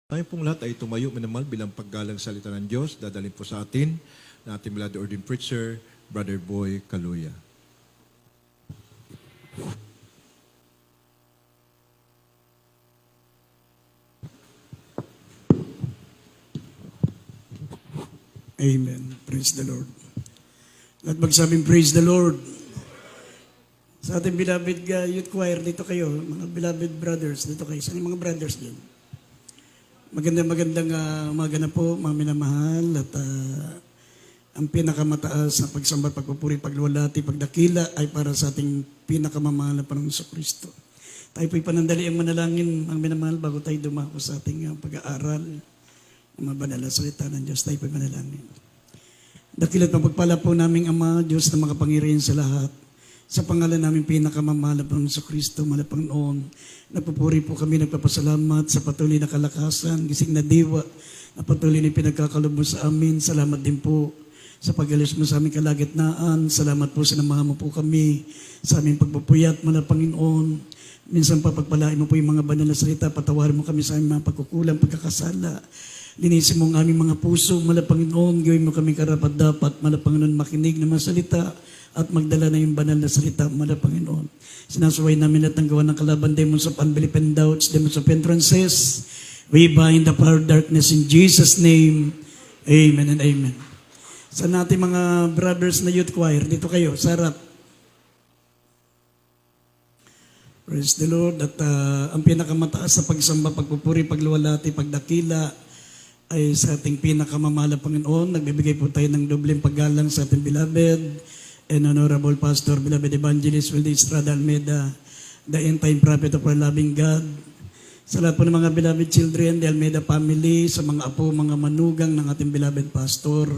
Tayo pong lahat ay tumayo minamahal bilang paggalang salita ng Diyos. Dadalhin po sa atin na ating beloved ordained preacher, Brother Boy Caluya. Amen. Praise the Lord. At magsabing praise the Lord. Sa ating beloved youth choir, dito kayo, mga beloved brothers, dito kayo. Saan yung mga brothers din? Magandang umaga na po, mga minamahal. At ang pinakamataas na pagsamba, pagpupuri, pagluwalhati, pagdakila ay para sa ating pinakamamahal na Panginoon Kristo. Tayo po'y panandali ang manalangin, mga minamahal, bago tayo dumako sa ating pag-aaral ng mabanal na salita ng Diyos. Tayo po'y manalangin. Dakila't mapagpala po naming Ama, Diyos na makapangyarihan sa lahat. Sa pangalan namin pinakamamahal na Panginoon Kristo, mahal na Panginoon, nagpupuri po kami, nagpapasalamat sa patuloy na kalakasan, gising na diwa, na patuloy na pinagkakalob mo sa amin. Salamat din po sa pag-alis mo sa aming kalagitnaan. Salamat po sa namahan mo po kami sa aming pagpupuyat, mahal na Panginoon. Minsan pa pagpalain mo po yung mga banal na salita, patawarin mo kami sa aming mga pagkukulang, pagkakasala. Linisin mo ang aming mga puso, mahal na Panginoon, gawin mo kami karapat-dapat, mahal na Panginoon, makinig ng mga salita at magdala na yung banal na salita, mahal na Panginoon. Sinasuway namin at ang gawa ng kalaban, demons of unbelief and doubts, demons of hindrances. We bind the power of darkness in Jesus' name. Amen and amen. Sa natin mga brothers na youth choir, dito kayo, sa harap. Praise the Lord. At ang pinakamataas sa pagsamba, pagpupuri, pagluwalhati, pagdakila ay sa ating pinakamamahal na Panginoon. Nagbibigay po tayo ng dobleng paggalang sa ating beloved and honorable pastor, beloved evangelist Wildy Estrada Almeida, the end-time prophet of our loving God. Sa lahat po ng mga beloved children, the Almeida family, sa mga apo, mga manugang ng ating beloved pastor.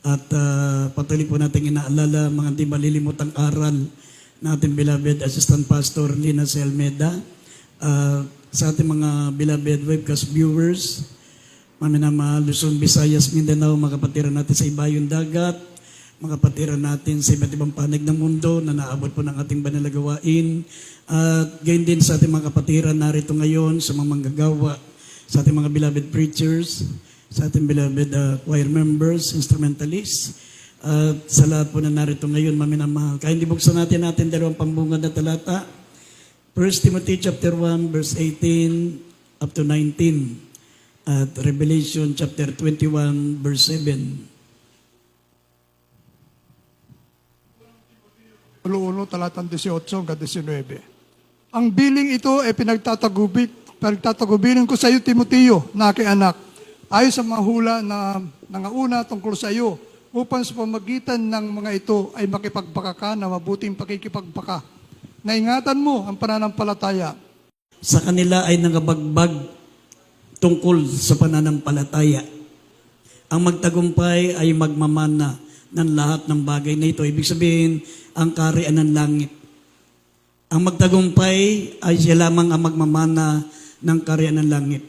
At patuloy po natin inaalala mga di malilimutang aral ng ating beloved assistant pastor Lina C. Almeida. Sa ating mga beloved webcast viewers, mga Luzon, Visayas, Mindanao, mga kapatiran natin sa ibayong dagat, mga kapatiran natin sa iba't ibang panig ng mundo na naabot po ng ating banal na gawain. At gayon din sa ating mga kapatiran narito ngayon, sa mga manggagawa, sa ating mga beloved preachers, sa ating beloved choir members, instrumentalists, at sa lahat po na narito ngayon, maminamahal. Kaya hindi buksan natin dalawang pambungad na talata. 1 Timothy chapter 1, verse 18 up to 19. At Revelation chapter 21, verse 7. 1, talatang 18 hanggang 19. Ang biling ito ay pinagtatagubilin ko sa iyo, Timoteo, na aking anak, ayon sa mga hula na nangauna tungkol sa iyo, upang sa pamagitan ng mga ito ay makipagbaka ka na mabuting pakikipagbaka. Naingatan mo ang pananampalataya. Sa kanila ay nangabagbag tungkol sa pananampalataya. Ang magtagumpay ay magmamana ng lahat ng bagay na ito. Ibig sabihin, ang kaharian ng langit. Ang magtagumpay ay siya lamang ang magmamana ng kaharian ng langit.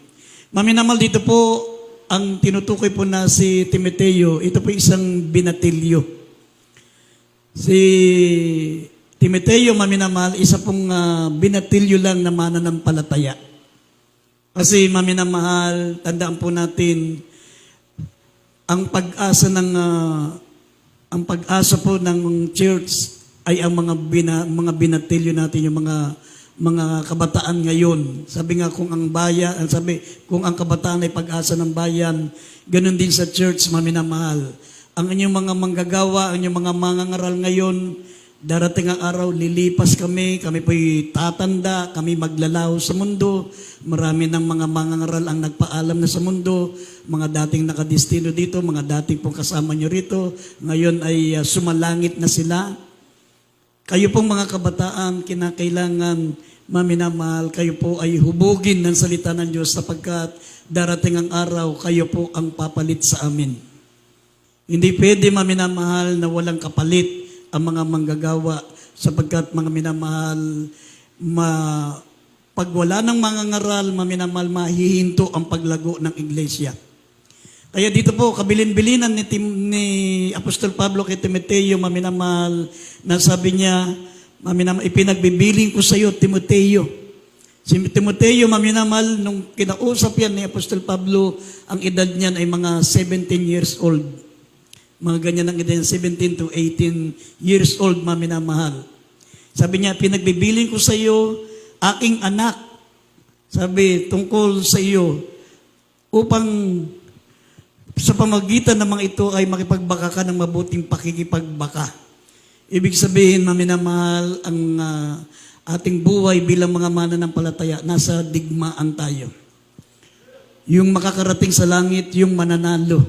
Maminamal dito po, ang tinutukoy po na si Timoteo, ito po isang binatilyo. Si Timoteo, maminamal, isa pong binatilyo lang na mananampalataya. Kasi maminamahal, tandaan po natin, ang pag-asa po ng church ay ang mga binatilyo natin, yung mga kabataan ngayon. Sabi nga kung ang kabataan ay pag-asa ng bayan, ganun din sa church, maminamahal. Ang inyong mga manggagawa, ang inyong mga mangangaral ngayon, darating ang araw, lilipas kami po'y tatanda, kami maglalaho sa mundo. Marami ng mga mangangaral ang nagpaalam na sa mundo, mga dating nakadestino dito, mga dating pong kasama nyo rito, ngayon ay sumalangit na sila. Kayo pong mga kabataan, kinakailangan, maminamahal, kayo po ay hubugin ng salita ng Diyos sapagkat darating ang araw, kayo po ang papalit sa amin. Hindi pwede, maminamahal, na walang kapalit ang mga manggagawa sapagkat mga minamahal, pag wala ng mga ngaral, maminamahal, mahihinto ang paglago ng iglesia. Kaya dito po, kabilin-bilinan ni Apostol Pablo kay Timoteo, maminamahal, na sabi niya, maminamahal, ipinagbibiling ko sa iyo, Timoteo, Si Timoteo, maminamal, nung kinausap yan ni Apostol Pablo, ang edad niyan ay mga 17 years old. Mga ganyan ang edad, 17 to 18 years old, maminamahal. Sabi niya, pinagbibiling ko sa iyo, aking anak. Sabi, tungkol sa iyo, upang sa pamagitan ng mga ito ay makipagbaka ka ng mabuting pakikipagbaka. Ibig sabihin, maminamahal, ang ating buhay bilang mga mananampalataya, nasa digmaan tayo. Yung makakarating sa langit, yung mananalo.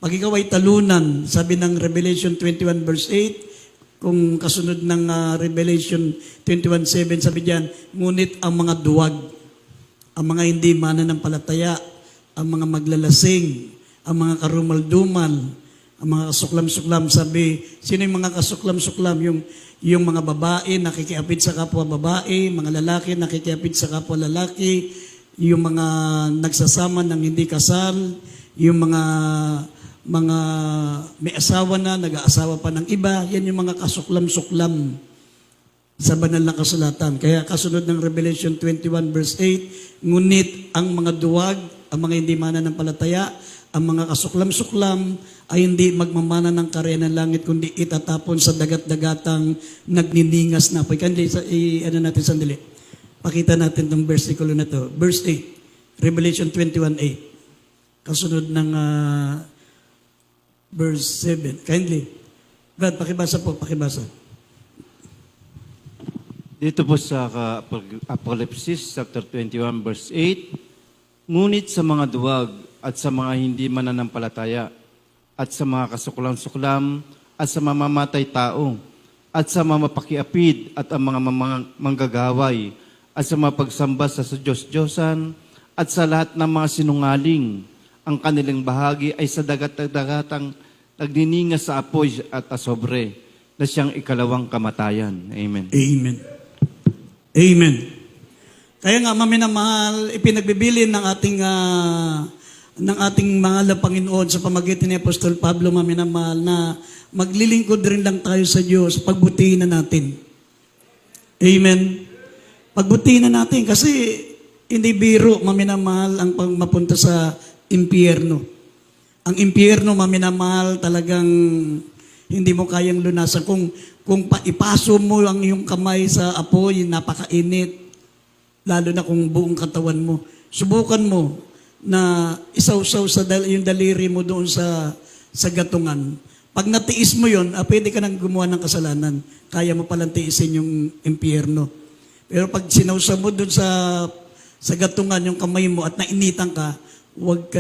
Pag ikaw ay talunan, sabi ng Revelation 21 verse 8, kung kasunod ng Revelation 21:7, sabi diyan, ngunit ang mga duwag, ang mga hindi mananampalataya, ang mga maglalasing, ang mga karumaldumal, ang mga kasuklam-suklam, sabi, sino yung mga kasuklam-suklam? Yung mga babae nakikiapid sa kapwa babae, mga lalaki nakikiapid sa kapwa lalaki, yung mga nagsasama ng hindi kasal, yung mga may asawa na, nag-aasawa pa ng iba, yan yung mga kasuklam-suklam sa banal na kasulatan. Kaya kasunod ng Revelation 21 verse 8, ngunit ang mga duwag, ang mga hindi mananampalataya, ang mga kasuklam-suklam ay hindi magmamana ng karya ng langit, kundi itatapon sa dagat-dagatang nagniningas na apoy. Ano natin sandali? Pakita natin itong versikulo na to. Verse 8, Revelation 21:8. Kasunod ng verse 7. Kindly. Brad, pakibasa po, pakibasa. Dito po sa Apocalypse chapter 21 verse 8, ngunit sa mga duwag at sa mga hindi mananampalataya at sa mga kasuklam-suklam at sa mamamatay tao at sa mga mapakiapid at ang mga manggagaway at sa mga pagsamba sa Diyos-Diyosan at sa lahat ng mga sinungaling, ang kanilang bahagi ay sa dagat-dagatang nagniningas sa apoy at asobre na siyang ikalawang kamatayan. Amen. Amen. Amen. Kaya nga, maminamahal, ipinagbibilin ng ating mahal na Panginoon sa pamagitan ni Apostol Pablo, maminamahal, na maglilingkod rin lang tayo sa Diyos, pagbutihin na natin. Amen. Pagbutihin na natin kasi hindi biro, maminamahal, ang mapunta sa impyerno. Ang impyerno, maminamahal, talagang hindi mo kayang lunasan. Kung ipaso mo ang iyong kamay sa apoy, napakainit, lalo na kung buong katawan mo. Subukan mo na isawsaw yung daliri mo doon sa gatungan. Pag natiis mo yon, pwede ka nang gumawa ng kasalanan. Kaya mo palang tiisin yung impyerno. Pero pag sinawsaw mo doon sa gatungan yung kamay mo at nainitan ka, huwag ka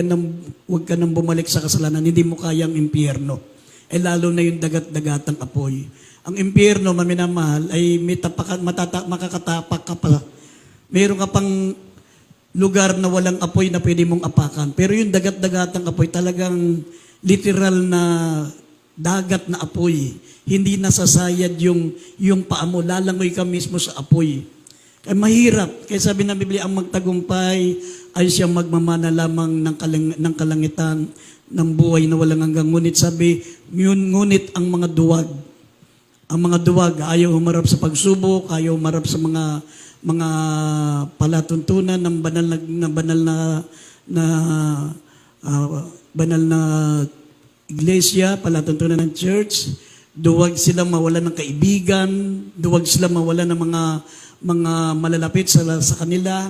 nang bumalik sa kasalanan. Hindi mo kayang impyerno. Lalo na yung dagat-dagatang apoy. Ang impyerno, maminamahal, ay makakatapak ka pa. Meron ka pang lugar na walang apoy na pwede mong apakan. Pero yung dagat-dagatang apoy, talagang literal na dagat na apoy. Hindi nasasayad yung paa mo. Lalangoy ka mismo sa apoy. Kaya mahirap. Kaya sabi ng Biblia, ang magtagumpay ay siyang magmamana lamang ng kalangitan, ng buhay na walang hanggang. Ngunit sabi, ngunit ang mga duwag, ayaw humarap sa pagsubok, ayaw humarap sa mga palatuntunan ng banal na iglesia, palatuntunan ng church. Duwag sila mawalan ng kaibigan, duwag sila mawalan ng mga malalapit sa kanila.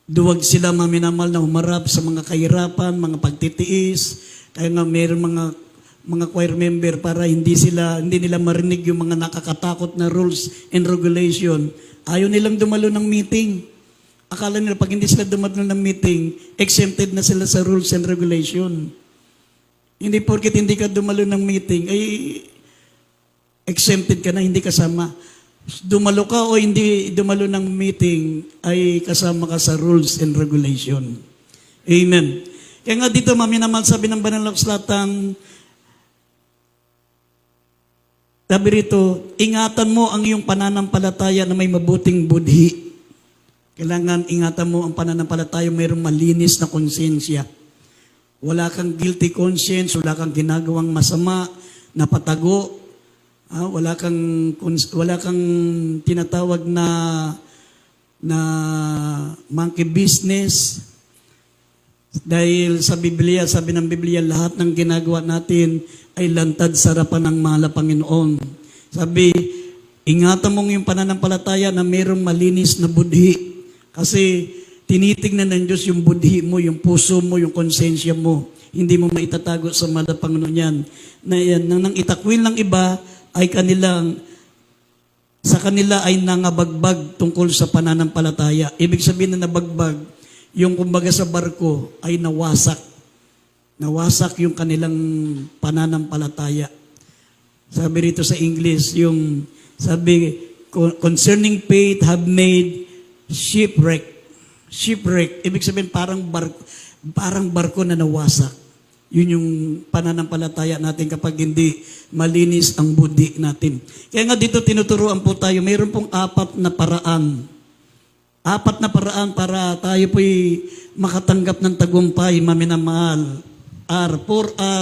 Duwag sila maminamal na humarap sa mga kahirapan, mga pagtitiis. Kaya nga mayroon mga choir member para hindi nila marinig yung mga nakakatakot na rules and regulation. Ayaw nilang dumalo ng meeting. Akala nila pag hindi sila dumalo ng meeting, exempted na sila sa rules and regulation. Hindi porket hindi ka dumalo ng meeting, ay exempted ka na, hindi kasama. Dumalo ka o hindi dumalo ng meeting, ay kasama ka sa rules and regulation. Amen. Kaya nga dito, maminamahal, sabi ng banal na kasulatan, sabi rito, ingatan mo ang iyong pananampalataya na may mabuting budhi. Kailangan ingatan mo ang pananampalataya mayroong malinis na konsensya. Wala kang guilty conscience, wala kang ginagawang masama, na patago, wala kang tinatawag na na monkey business. Dahil sa Biblia, sabi ng Biblia, lahat ng ginagawa natin ay lantad sa harapan ng mahal na Panginoon. Sabi, ingatan mong yung pananampalataya na mayroong malinis na budhi. Kasi tinitignan ng Diyos yung budhi mo, yung puso mo, yung konsensya mo. Hindi mo maitatago sa mahal na Panginoon yan. Na yan, nang itakwil ng iba ay sa kanila ay nangabagbag tungkol sa pananampalataya. Ibig sabihin na nabagbag, yung kumbaga sa barko ay nawasak. Nawasak yung kanilang pananampalataya. Sabi rito sa English, yung sabi, concerning faith have made shipwreck. Shipwreck, ibig sabihin parang barko na nawasak. Yun yung pananampalataya natin kapag hindi malinis ang budi natin. Kaya nga dito tinuturuan po tayo, mayroon pong 4 na paraan. 4 na paraan para tayo po'y makatanggap ng tagumpay, maminamahal. 4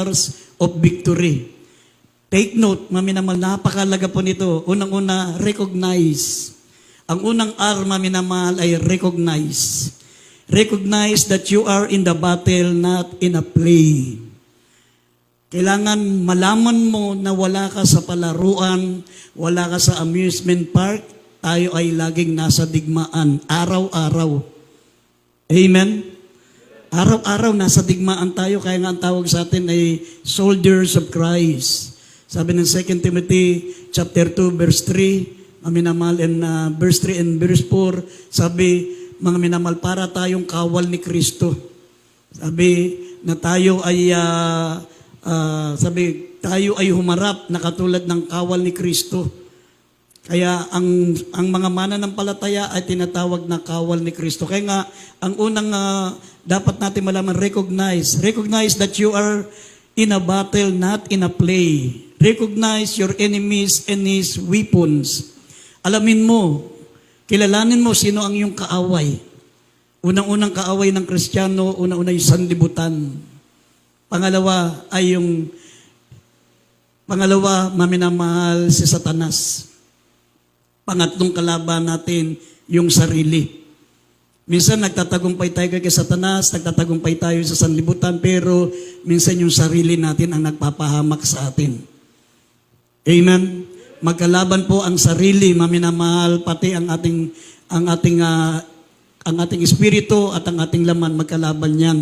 R's of victory. Take note, maminamahal, napakalaga po nito. Unang-una, recognize. Ang unang R, maminamahal, ay recognize. Recognize that you are in the battle, not in a play. Kailangan malaman mo na wala ka sa palaruan, wala ka sa amusement park, tayo ay laging nasa digmaan, araw-araw. Amen? Araw-araw nasa digmaan tayo, kaya nga ang tawag sa atin ay soldiers of Christ. Sabi ng 2 Timothy chapter 2 verse 3, minamahal, and verse 3 and verse 4, sabi, mga minamahal, para tayong kawal ni Kristo. Sabi na tayo ay tayo ay humarap na katulad ng kawal ni Kristo. Kaya ang mga mananampalataya ay tinatawag na kawal ni Kristo. Kaya nga, ang unang dapat natin malaman, recognize. Recognize that you are in a battle, not in a play. Recognize your enemies and his weapons. Alamin mo, kilalanin mo sino ang iyong kaaway. Unang-unang kaaway ng Kristiyano, unang-una yung sanlibutan. Pangalawa, maminamahal si Satanas. Pangatlong kalaban natin, yung sarili. Minsan nagtatagumpay tayo kay Satanas, nagtatagumpay tayo sa sanlibutan, pero minsan yung sarili natin ang nagpapahamak sa atin. Amen? Magkalaban po ang sarili, maminamahal, pati ang ating espiritu at ang ating laman, magkalaban yan.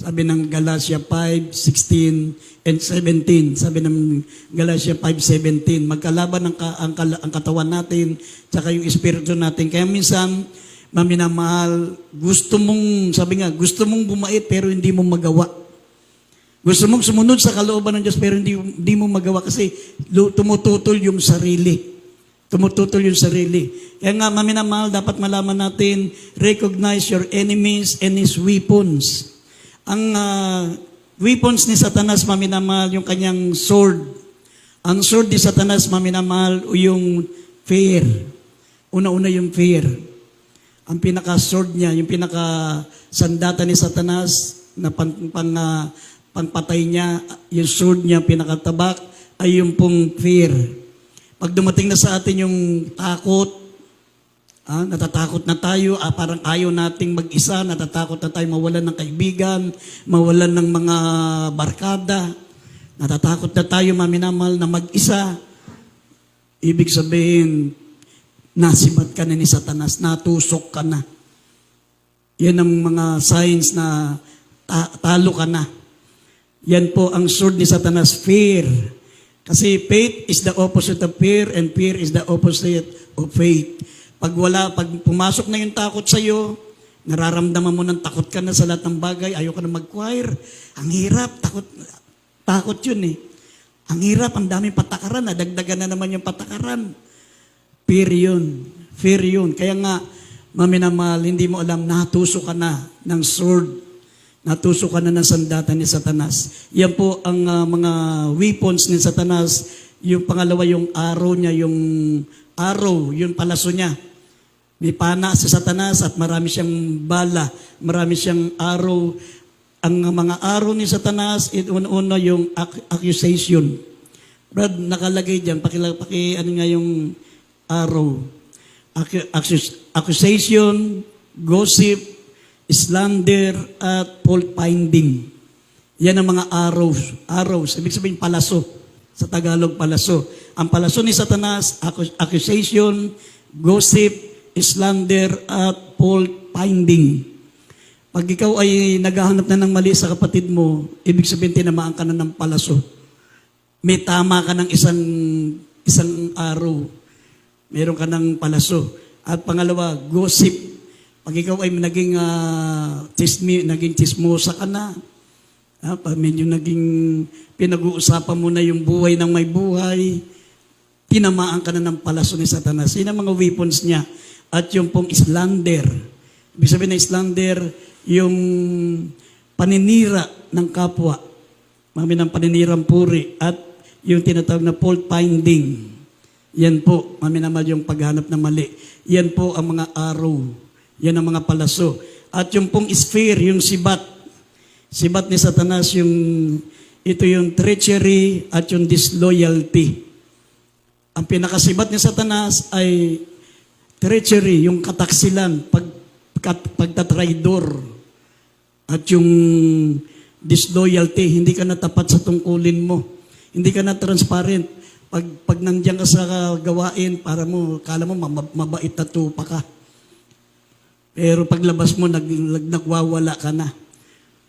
Sabi ng Galatia 5:16 and 17. Sabi ng Galatia 5:17, magkalaban ang katawan natin tsaka yung espiritu natin. Kaya minsan, maminamahal, gusto mong bumait pero hindi mo magawa. Gusto mong sumunod sa kalooban ng Diyos pero hindi mo magawa kasi tumututol yung sarili. Tumututol yung sarili. Kaya nga, maminamahal, dapat malaman natin, recognize your enemies and his weapons. Ang weapons ni Satanas, maminamahal, yung kanyang sword. Ang sword ni Satanas, maminamahal, yung fear. Una-una yung fear. Ang pinaka-sword niya, yung pinaka-sandata ni Satanas na pangpatay niya, yung sword niya, pinakatabak, ay yung pong fear. Pag dumating na sa atin yung takot, natatakot na tayo, parang ayaw nating mag-isa, natatakot na tayo mawalan ng kaibigan, mawalan ng mga barkada, natatakot na tayo maminamahal na mag-isa. Ibig sabihin, nasibat ka na ni Satanas, natusok ka na. Yan ang mga signs na talo ka na. Yan po ang sword ni Satanas, fear. Kasi faith is the opposite of fear and fear is the opposite of faith. Pag pumasok na yung takot sa iyo, nararamdaman mo ng takot ka na sa lahat ng bagay, ayaw ka na mag-choir. Ang hirap, takot yun eh. Ang hirap, ang daming patakaran, nadagdagan na naman yung patakaran. Fear yun. Kaya nga, maminamahal, hindi mo alam, natusok ka na ng sword. Natusok ka na ng sandata ni Satanas. Yan po ang mga weapons ni Satanas. Yung pangalawa, yung arrow niya, yung palaso niya. May pana si Satanas at marami siyang bala, marami siyang arrow. Ang mga arrow ni Satanas, una yung accusation. Brad, nakalagay dyan, ano nga yung arrow. accusation, gossip, slander, at fault finding. Yan ang mga arrows. Arrows, ibig sabihin palaso. Sa Tagalog, palaso. Ang palaso ni Satanas, accusation, gossip, slander, at fault finding. Pag ikaw ay naghahanap na ng mali sa kapatid mo, ibig sabihin tinamaan ka na ng palaso. May tama ka ng isang araw. Meron ka ng palaso. At pangalawa, gossip. Pag ikaw ay naging chismosa ka na, pag medyo naging pinag-uusapan mo na yung buhay ng may buhay, tinamaan ka na ng palaso ni Satanas. Yun ang mga weapons niya. At yung pong slander. Ibig sabihin na slander, yung paninira ng kapwa, mami ng paninirang puri, at yung tinatawag na fault finding. Yan po, mami naman yung paghanap ng mali. Yan po ang mga arrow. Yan ang mga palaso. At yung pong sphere, yung sibat. Sibat ni Satanas, ito yung treachery at yung disloyalty. Ang pinakasibat ni Satanas ay treachery, yung kataksilan, pagtatraidor. At yung disloyalty, hindi ka na tapat sa tungkulin mo. Hindi ka na transparent. Pag nandiyan ka sa gawain, para mo, kala mo mabait na tupa ka. Pero paglabas mo, nagwawala ka na.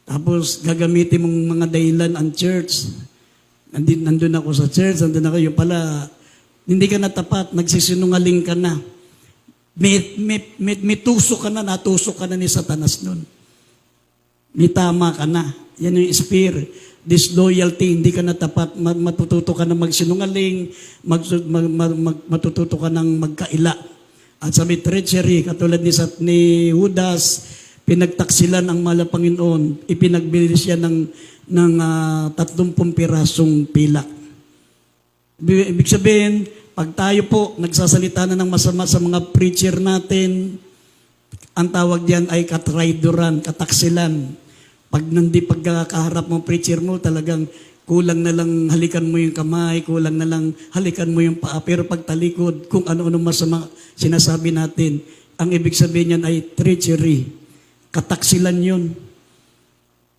Tapos gagamitin mong mga dahilan ang church. Nandun ako sa church, nandun ako, yung pala, hindi ka na tapat, nagsisinungaling ka na. May tusok ka na, natusok ka na ni Satanas nun. May tama ka na. Yan yung sphere. Disloyalty, hindi ka na tapat, matututo ka na magsinungaling, matututo ka ng magkaila. At sa may treachery, katulad ni Judas, pinagtaksilan ang mahal na Panginoon, ipinagbili siya ng 30 pirasong pila. Ibig sabihin, pag tayo po nagsasalita na ng masama sa mga preacher natin, ang tawag diyan ay katraidoran, kataksilan. Pag pagkakaharap mo preacher mo, talagang kulang na lang halikan mo yung kamay, kulang na lang halikan mo yung paa. Pero pag talikod, kung ano-ano masama sinasabi natin, ang ibig sabihin niyan ay treachery. Kataksilan yun.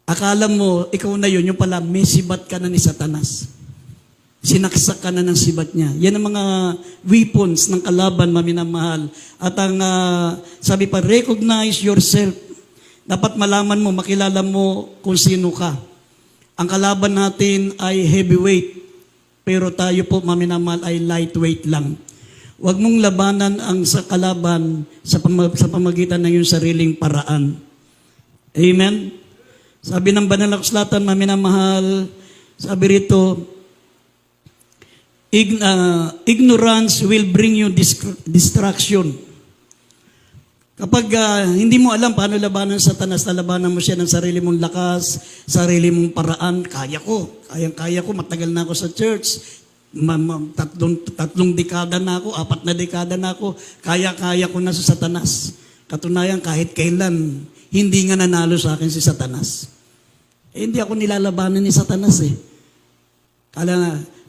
Akala mo, ikaw na yun, yung pala, may sibat ka na ni Satanas. Sinaksak ka na ng sibat niya. Yan ang mga weapons ng kalaban, maminamahal. At ang sabi pa, recognize yourself. Dapat malaman mo, makilala mo kung sino ka. Ang kalaban natin ay heavyweight. Pero tayo po, maminamahal, ay lightweight lang. Huwag mong labanan ang sa kalaban sa pamagitan ng iyong sariling paraan. Amen? Sabi ng banal na kasulatan, maminamahal, sabi rito, ignorance will bring you distraction. Kapag hindi mo alam paano labanan sa Satanas, labanan mo siya ng sarili mong lakas, sarili mong paraan, kaya ko, matagal na ako sa church, tatlong dekada na ako, 4 na dekada na ako, kaya ko na sa Satanas. Katunayan, kahit kailan, hindi nga nanalo sa akin si Satanas. Hindi ako nilalabanan ni Satanas eh.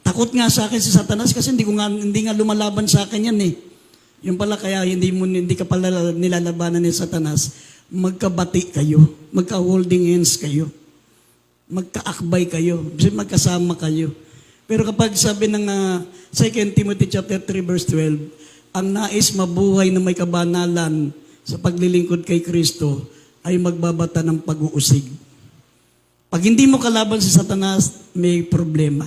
Takot nga sa akin si Satanas kasi hindi nga lumalaban sa akin yan eh. Yung pala kaya hindi ka pala nilalabanan ni Satanas, magkabati kayo, magka-holding hands kayo, magkaakbay kayo, magkasama kayo. Pero kapag sabi ng 2 Timothy chapter 3 verse 12, ang nais mabuhay na may kabanalan sa paglilingkod kay Kristo ay magbabata ng pag-uusig. Pag hindi mo kalaban si Satanas, may problema.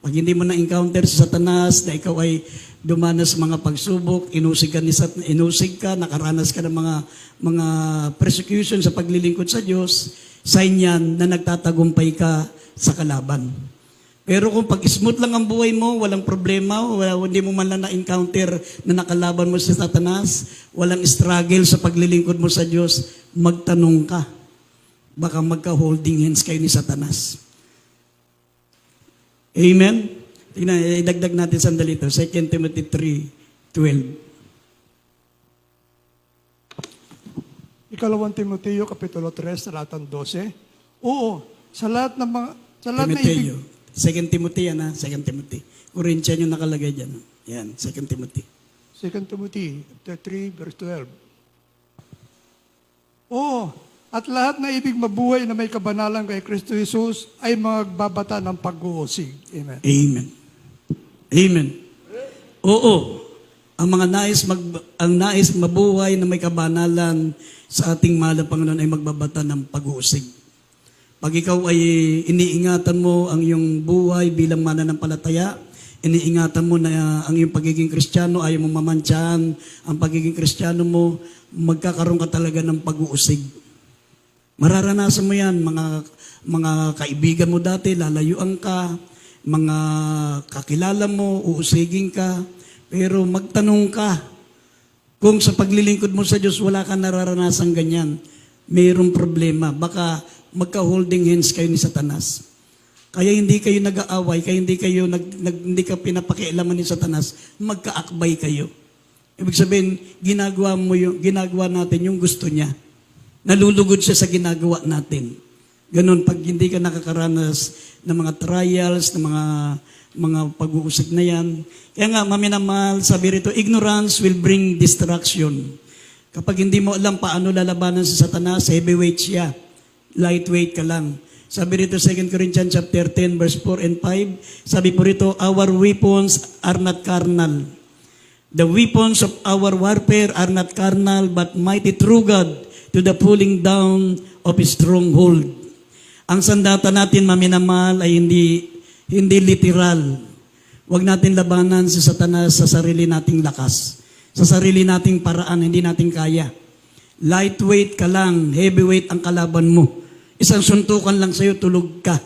Pag hindi mo na-encounter si Satanas na ikaw ay dumanas sa mga pagsubok, inusig ka, nakaranas ka ng mga persecution sa paglilingkod sa Diyos, sign yan na nagtatagumpay ka sa kalaban. Pero kung pag smooth lang ang buhay mo, walang problema, hindi mo man lang na-encounter na nakalaban mo si Satanas, walang struggle sa paglilingkod mo sa Diyos, magtanong ka. Baka magka-holding hands kayo ni Satanas. Amen? Tingnan, idagdag natin sandali ito. 2 Timothy 3:12. Ikalawang Timoteo, Kapitulo 3, talatang 12. Oo, sa lahat ng mga... Sa lahat Timoteo. 2 Timothy yan ha, 2 Timothy. Corinthian yung nakalagay dyan. Yan, 2 Timothy. 2 2 Timothy chapter 3, verse 12. Oo, at lahat na ibig mabuhay na may kabanalan kay Kristo Jesus ay magbabata ng pag-uusig. Amen. Amen. Amen. Oo. Ang nais mabuhay na may kabanalan sa ating mahal na Panginoon ay magbabata ng pag-uusig. Pag ikaw ay iniingatan mo ang iyong buhay bilang mananampalataya, iniingatan mo na ang iyong pagiging Kristiyano, ayaw mo mamantsahan ang pagiging Kristiyano mo, magkakaroon ka talaga ng pag-uusig. Mararanasan mo yan, mga kaibigan mo dati, lalayuan ka, mga kakilala mo, uusigin ka, pero magtanong ka, kung sa paglilingkod mo sa Diyos, wala ka nararanasan ganyan, mayroong problema. Baka magka-holding hands kayo ni Satanas. Kaya hindi kayo nag-aaway, kaya hindi ka pinapakialaman ni Satanas, magkaakbay kayo. Ibig sabihin, ginagawa natin yung gusto niya. Nalulugod siya sa ginagawa natin. Ganun, pag hindi ka nakakaranas ng mga trials, ng mga pag-uusig na yan. Kaya nga, maminamahal, sabi rito, ignorance will bring distraction. Kapag hindi mo alam paano lalabanan sa Satanas, heavyweight siya. Lightweight ka lang. Sabi rito 2 Corinthians chapter 10 verse 4 and 5, sabi po rito, our weapons are not carnal. The weapons of our warfare are not carnal, but mighty through God to the pulling down of His stronghold. Ang sandata natin, maminamahal, ay hindi literal. Huwag natin labanan si Satanas sa sarili nating lakas. Sa sarili nating paraan, hindi natin kaya. Lightweight ka lang, heavyweight ang kalaban mo. Isang suntukan lang sa'yo, tulog ka.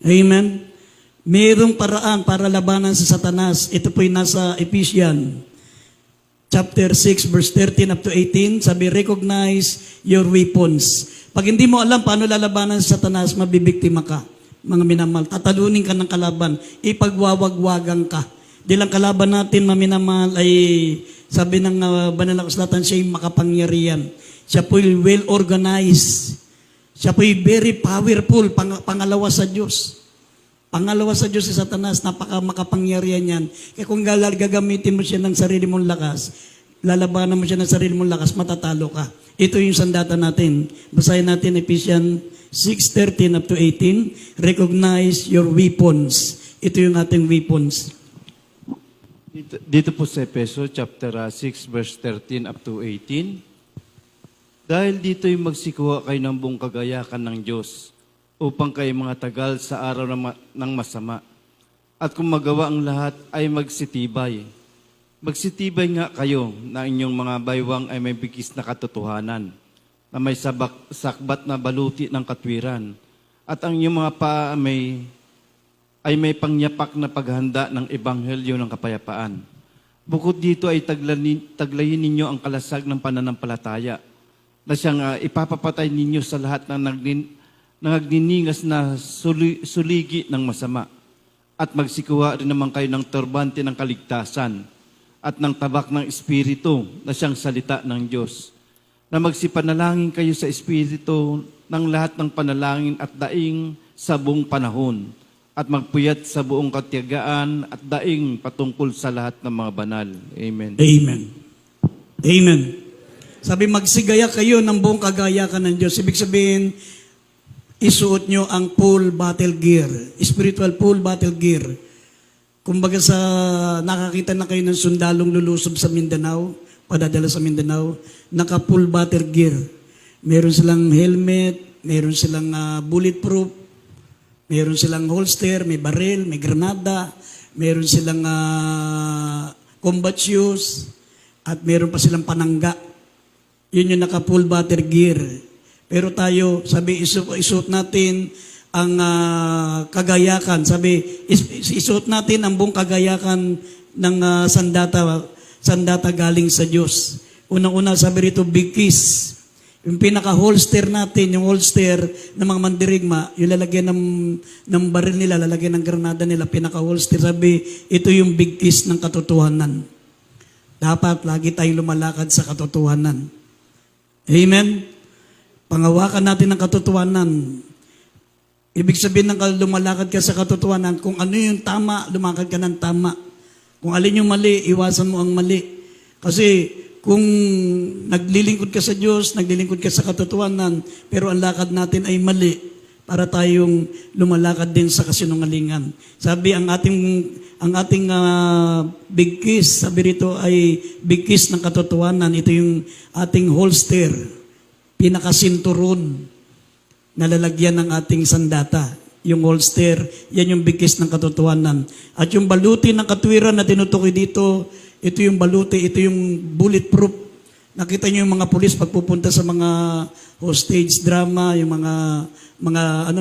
Amen? Mayroong paraan para labanan si Satanas. Ito po'y nasa Ephesians chapter 6 verse 13 up to 18. Sabi, recognize your weapons. Pag hindi mo alam paano lalabanan si Satanas, mabibiktima ka. Mga minamahal, tatalunin ka ng kalaban, ipagwawagwagang ka. Di lang kalaban natin, maminamahal, ay sabi ng banal na kasulatan, siya yung makapangyarihan. Siya po'y well-organized. Siya po'y very powerful, pangalawa sa Diyos. Pangalawa sa Diyos si Satanas, makapangyarihan yan. Kaya kung gagamitin mo siya ng sarili mong lakas, lalabanan mo siya ng sarili mong lakas, matatalo ka. Ito yung sandata natin. Basahin natin Ephesians 6:13 up to 18. Recognize your weapons. Ito yung ating weapons. Dito po sa Efeso chapter 6 verse 13 up to 18. Dahil dito'y magsikuha kayo ng buong kagayakan ng Diyos upang kayo mga tagal sa araw ng masama. At kung magawa ang lahat ay magsitibay. Magsitibay nga kayo na inyong mga baywang ay may bigis na katotohanan, na may sakbat na baluti ng katwiran, at ang inyong mga paa ay may pangyapak na paghanda ng ebanghelyo ng kapayapaan. Bukod dito ay taglayin ninyo ang kalasag ng pananampalataya, na siyang ipapapatay ninyo sa lahat ng nagniningas na suligi ng masama. At magsikuha rin naman kayo ng turbante ng kaligtasan at ng tabak ng Espiritu na siyang salita ng Diyos. Na magsipanalangin kayo sa Espiritu ng lahat ng panalangin at daing sa buong panahon at magpuyat sa buong katiyagaan at daing patungkol sa lahat ng mga banal. Amen. Amen. Amen. Sabi, magsigaya kayo ng buong kagayakan ng Diyos. Ibig sabihin, isuot nyo ang full battle gear. Spiritual full battle gear. Kumbaga sa nakakita na kayo ng sundalong lulusob sa Mindanao, padadala sa Mindanao, naka full battle gear. Meron silang helmet, meron silang bulletproof, meron silang holster, may baril, may granada, meron silang combat shoes, at meron pa silang panangga. Yun yung naka-full battle gear. Pero tayo, sabi, isuot natin ang kagayakan. Sabi, isuot natin ang buong kagayakan ng sandata galing sa Diyos. Unang-una, sabi rito, bigkis. Yung pinaka-holster natin, yung holster ng mga mandirigma, yung lalagyan ng baril nila, lalagyan ng granada nila, pinaka-holster, sabi, ito yung bigkis ng katotohanan. Dapat lagi tayong lumalakad sa katotohanan. Amen? Pangawakan natin ang katotohanan. Ibig sabihin ng lumalakad ka sa katotohanan, kung ano yung tama, lumakad ka ng tama. Kung alin yung mali, iwasan mo ang mali. Kasi kung naglilingkod ka sa Diyos, naglilingkod ka sa katotohanan, pero ang lakad natin ay mali, para tayong lumalakad din sa kasinungalingan. Sabi ang ating big kiss, sabi rito ay big kiss ng katotohanan. Ito yung ating holster, pinakasinturon na lalagyan ng ating sandata. Yung holster, yan yung big kiss ng katotohanan. At yung baluti ng katwiran na tinutukoy dito, ito yung baluti, ito yung bulletproof. Nakita niyo yung mga pulis pagpupunta sa mga hostage drama, yung mga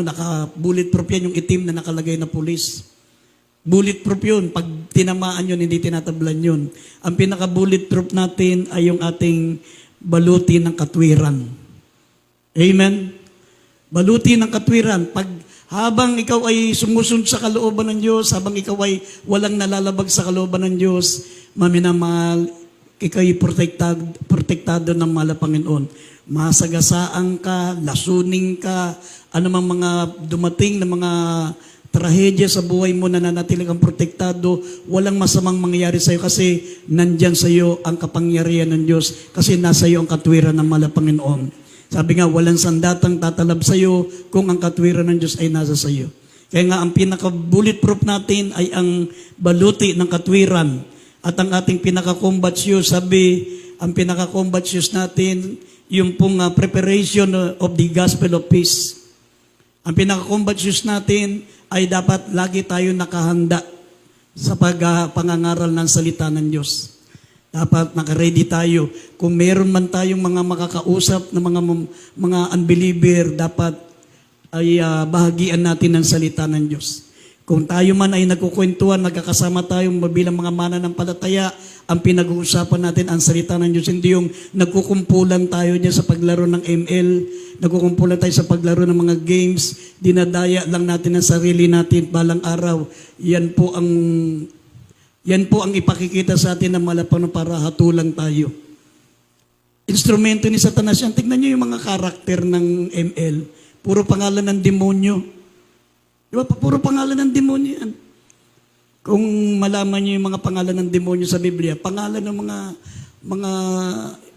naka-bulletproof yan, yung itim na nakalagay na pulis. Bulletproof yun. Pag tinamaan yun, hindi tinatablan yun. Ang pinaka-bulletproof natin ay yung ating baluti ng katwiran. Amen? Baluti ng katwiran. Habang ikaw ay sumusunod sa kalooban ng Diyos, habang ikaw ay walang nalalabag sa kalooban ng Diyos, maminamahal, ikaw ay protektado ng mahal na Panginoon. Masagasaan ka, lasuning ka, anumang mga dumating na mga trahedya sa buhay mo na nanatiling kang protektado, walang masamang mangyayari sa iyo kasi nandyan sa iyo ang kapangyarihan ng Diyos kasi nasa iyo ang katwiran ng mahal na Panginoon. Sabi nga, walang sandatang tatalab sa iyo kung ang katwiran ng Diyos ay nasa sa iyo. Kaya nga, ang pinaka-bulletproof natin ay ang baluti ng katwiran. At ang ating pinaka-combat shoes, sabi, ang pinaka-combat shoes natin, yung pong preparation of the gospel of peace. Ang pinaka-combat shoes natin ay dapat lagi tayo nakahanda sa pangangaral ng salita ng Diyos. Dapat naka-ready tayo. Kung meron man tayong mga makakausap na mga unbeliever, dapat ay bahagian natin ng salita ng Diyos. Kung tayo man ay nagkukwentuhan, nagkakasama tayong bilang mga mananampalataya, ang pinag-uusapan natin ang salita ng Diyos. Hindi yung nagkukumpulan tayo niya sa paglaro ng ML, nagkukumpulan tayo sa paglaro ng mga games, dinadaya lang natin ang sarili natin balang araw. Yan po ang ipakikita sa atin ng malapano para hatulang tayo. Instrumento ni Satanas yan. Tignan niyo yung mga karakter ng ML. Puro pangalan ng demonyo. Di ba? Puro pangalan ng demonyo yan. Kung malaman niyo yung mga pangalan ng demonyo sa Biblia, pangalan ng mga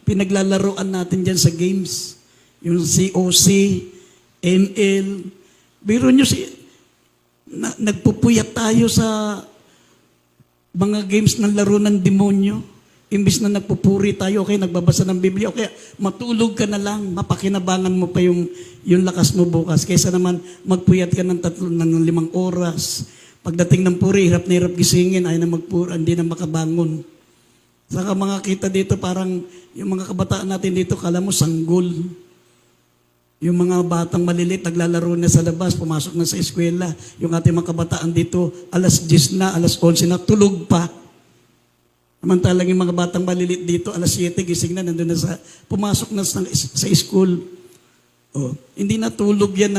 pinaglalaroan natin dyan sa games. Yung COC, ML. Biro niyo, nagpupuyat tayo sa mga games ng laro ng demonyo. Imbis na nagpupuri tayo, okay, nagbabasa ng Biblia, okay, matulog ka na lang, mapakinabangan mo pa yung lakas mo bukas. Kaysa naman magpuyat ka ng 5 oras. Pagdating ng puri, hirap na hirap gisingin, ay na magpura, hindi na makabangon. Saka mga kita dito, parang yung mga kabataan natin dito, kala mo sanggol. Yung mga batang malilit, naglalaro na sa labas, pumasok na sa eskwela. Yung ating mga kabataan dito, alas 10 na, alas 11 na, tulog pa. Samantalang yung mga batang malilit dito, alas 7, gising na, nandun na pumasok na sa school. Oh, hindi natulog yan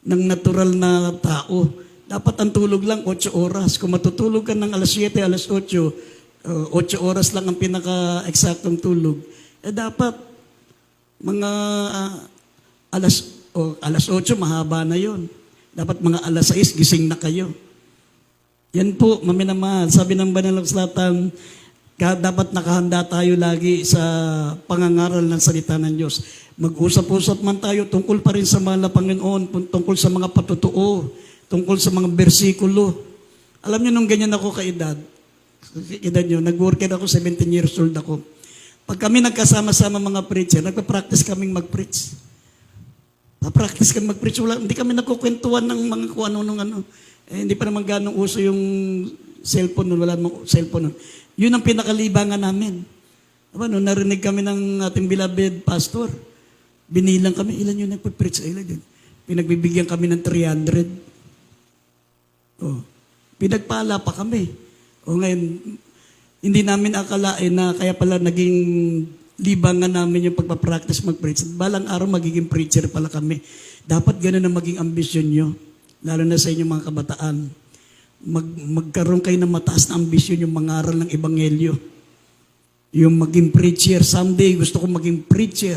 ng natural na tao. Dapat ang tulog lang 8 oras. Kung matutulog ka ng alas 7, alas 8, 8 oras lang ang pinaka-eksaktong tulog. Dapat mga alas 8, mahaba na yon. Dapat mga alas 6, gising na kayo. Yan po, maminamahal. Sabi ng Banal na Kasulatan, dapat nakahanda tayo lagi sa pangangaral ng salita ng Diyos. Mag-usap-usap man tayo tungkol pa rin sa mahal na Panginoon, tungkol sa mga patutuo, tungkol sa mga bersikulo. Alam niyo, nung ganyan ako kaedad nyo, nag-worker ako, 17 years old ako. Pag kami nagkasama-sama mga preacher, nagpa-practice kaming mag-preach. Pa-practice kami mag-preach. Hindi kami nagkukwentuhan ng mga kung ano. Hindi pa naman ganong uso yung cellphone nun. Wala namang cellphone nun. Yun ang pinakalibangan namin. Noong narinig kami ng ating beloved pastor, binilang kami, ilan yun nagpa-preach? Ilan yun? Pinagbibigyan kami ng 300. Pinagpala pa kami. Ngayon, hindi namin akalain na kaya pala naging libangan namin yung pagpapractice mag-preach. Balang araw magiging preacher pala kami. Dapat ganun ang maging ambisyon nyo. Lalo na sa inyong mga kabataan. Magkaroon kayo ng mataas na ambisyon yung mangaral ng ebanghelyo. Yung maging preacher. Someday gusto ko maging preacher.